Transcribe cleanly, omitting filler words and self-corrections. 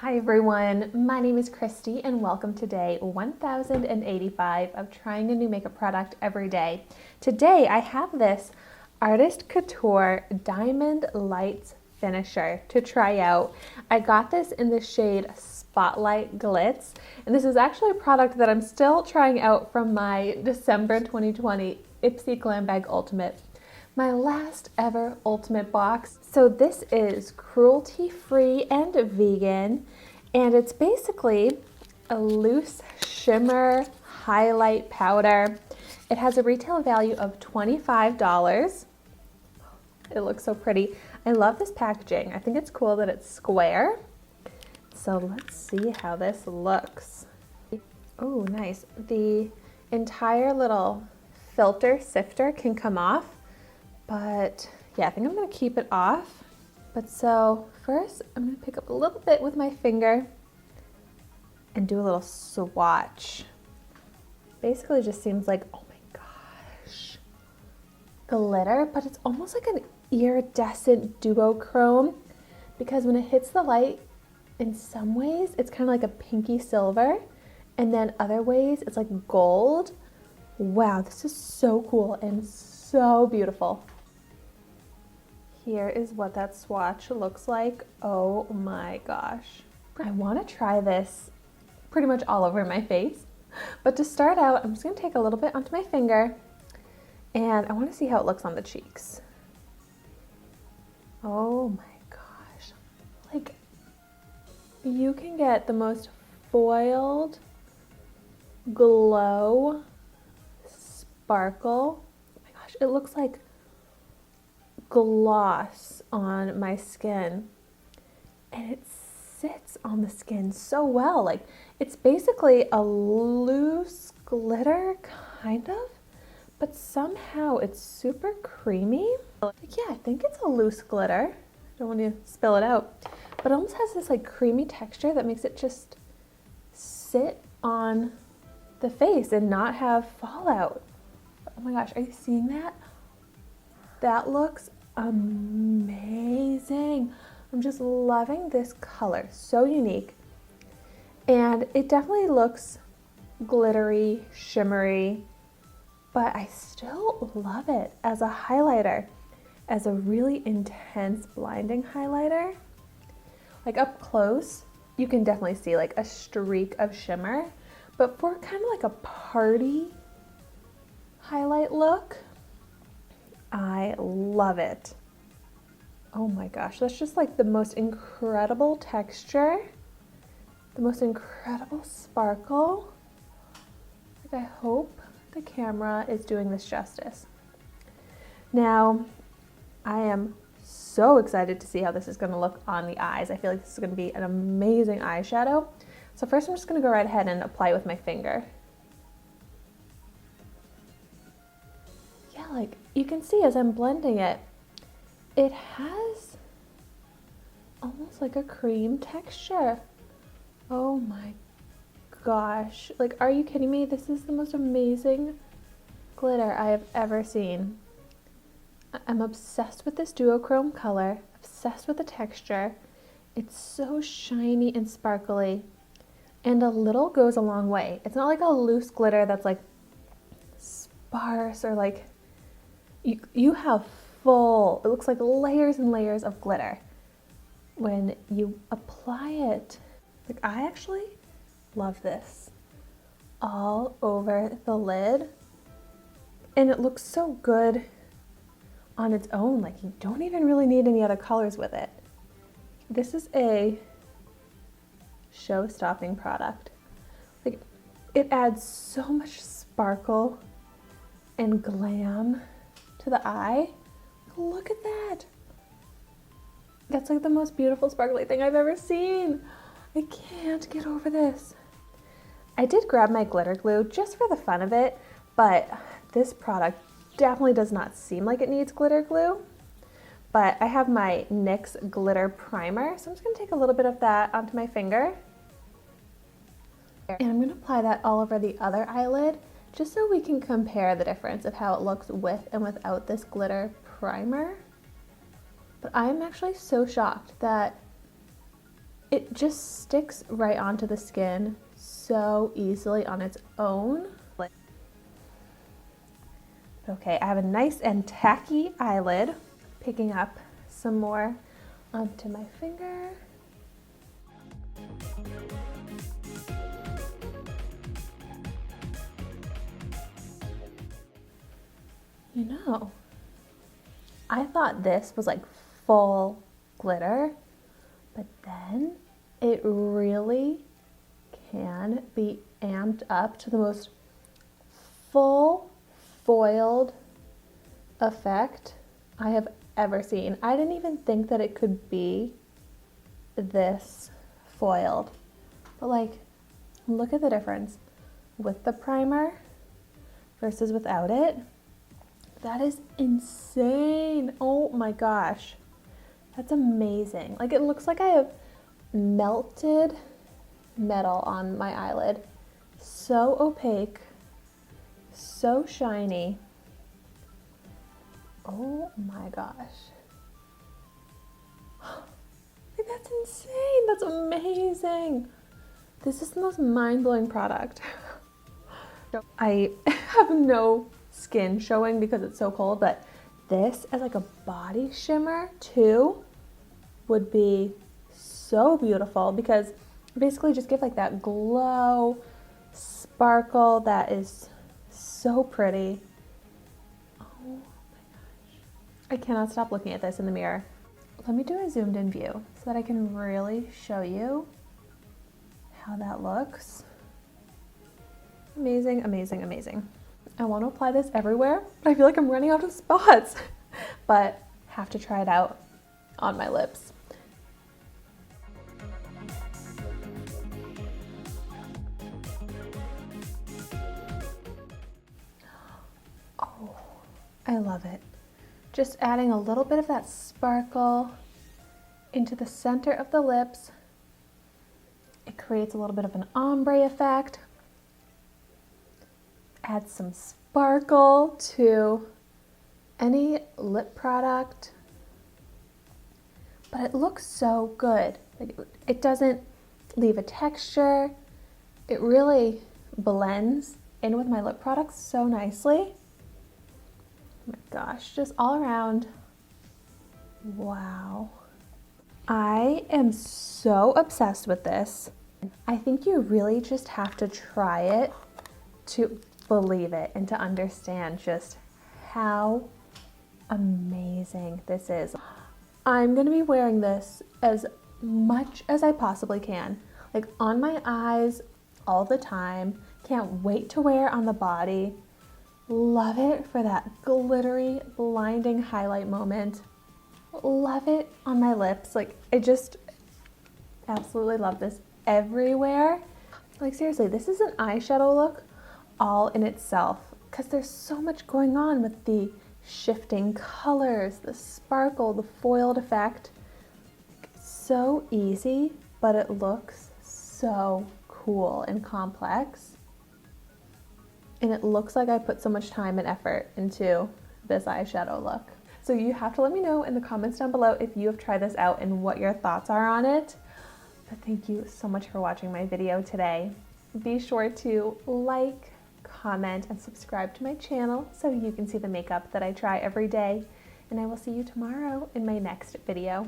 Hi everyone, my name is Christy and welcome to day 1085 of trying a new makeup product every day. Today I have this Artist Couture Diamond Lights Finisher to try out. I got this in the shade Spotlight Glitz, and this is actually a product that I'm still trying out from my December 2020 Ipsy Glam Bag Ultimate. My last ever Ultimate box. So this is cruelty free and vegan, and it's basically a loose shimmer highlight powder. It has a retail value of $25. It looks so pretty. I love this packaging. I think it's cool that it's square. So let's see how this looks. Oh, nice. The entire little filter sifter can come off. But yeah, I think I'm gonna keep it off. But so first I'm gonna pick up a little bit with my finger and do a little swatch. Basically just seems like, oh my gosh, glitter, but it's almost like an iridescent duochrome because when it hits the light, in some ways it's kind of like a pinky silver, and then other ways it's like gold. Wow, this is so cool and so beautiful. Here is what that swatch looks like. Oh my gosh. I want to try this pretty much all over my face. But to start out, I'm just going to take a little bit onto my finger and I want to see how it looks on the cheeks. Oh my gosh. Like, you can get the most foiled glow sparkle. Oh my gosh, it looks like gloss on my skin, and it sits on the skin so well. Like, it's basically a loose glitter kind of, but somehow it's super creamy. Like, yeah, I think it's a loose glitter. I don't want to spill it out, but it almost has this like creamy texture that makes it just sit on the face and not have fallout. Oh my gosh, are you seeing that? That looks amazing. I'm just loving this color, so unique. And it definitely looks glittery, shimmery, but I still love it as a highlighter, as a really intense blinding highlighter. Like up close, you can definitely see like a streak of shimmer, but for kind of like a party highlight look, I love it. Oh my gosh, that's just like the most incredible texture, the most incredible sparkle. Like, I hope the camera is doing this justice. Now, I am so excited to see how this is going to look on the eyes. I feel like this is going to be an amazing eyeshadow. So first I'm just going to go right ahead and apply it with my finger. Yeah, like you can see as I'm blending it, it has almost like a cream texture. Oh my gosh. Like, are you kidding me? This is the most amazing glitter I have ever seen. I'm obsessed with this duochrome color, obsessed with the texture. It's so shiny and sparkly, and a little goes a long way. It's not like a loose glitter that's like sparse or like you have full, it looks like layers and layers of glitter when you apply it. Like, I actually love this all over the lid, and it looks so good on its own. Like, you don't even really need any other colors with it. This is a show-stopping product. Like, it adds so much sparkle and glam to the eye. Look at that. That's like the most beautiful sparkly thing I've ever seen. I can't get over this. I did grab my glitter glue just for the fun of it, but this product definitely does not seem like it needs glitter glue. But I have my NYX glitter primer, so I'm just gonna take a little bit of that onto my finger. And I'm gonna apply that all over the other eyelid, just so we can compare the difference of how it looks with and without this glitter primer. But I'm actually so shocked that it just sticks right onto the skin so easily on its own. Okay, I have a nice and tacky eyelid, picking up some more onto my finger. You know, I thought this was like full glitter, but then it really can be amped up to the most full foiled effect I have ever seen. I didn't even think that it could be this foiled, but like, look at the difference with the primer versus without it. That is insane. Oh my gosh, that's amazing. Like, it looks like I have melted metal on my eyelid. So opaque, so shiny. Oh my gosh. Like, that's insane. That's amazing. This is the most mind-blowing product. I have no skin showing because it's so cold, but this as like a body shimmer too would be so beautiful, because basically just give like that glow, sparkle that is so pretty. Oh my gosh. I cannot stop looking at this in the mirror. Let me do a zoomed in view so that I can really show you how that looks. Amazing, amazing, amazing. I want to apply this everywhere, but I feel like I'm running out of spots, but have to try it out on my lips. Oh, I love it. Just adding a little bit of that sparkle into the center of the lips. It creates a little bit of an ombre effect. Add some sparkle to any lip product, but it looks so good. Like, it doesn't leave a texture. It really blends in with my lip products so nicely. Oh my gosh, just all around. Wow. I am so obsessed with this. I think you really just have to try it to believe it and to understand just how amazing this is. I'm gonna be wearing this as much as I possibly can, like on my eyes all the time. Can't wait to wear on the body. Love it for that glittery, blinding highlight moment. Love it on my lips. Like, I just absolutely love this everywhere. Like, seriously, this is an eyeshadow look all in itself, because there's so much going on with the shifting colors, the sparkle, the foiled effect. So easy, but it looks so cool and complex. And it looks like I put so much time and effort into this eyeshadow look. So you have to let me know in the comments down below if you have tried this out and what your thoughts are on it. But thank you so much for watching my video today. Be sure to like, comment, and subscribe to my channel so you can see the makeup that I try every day. And I will see you tomorrow in my next video.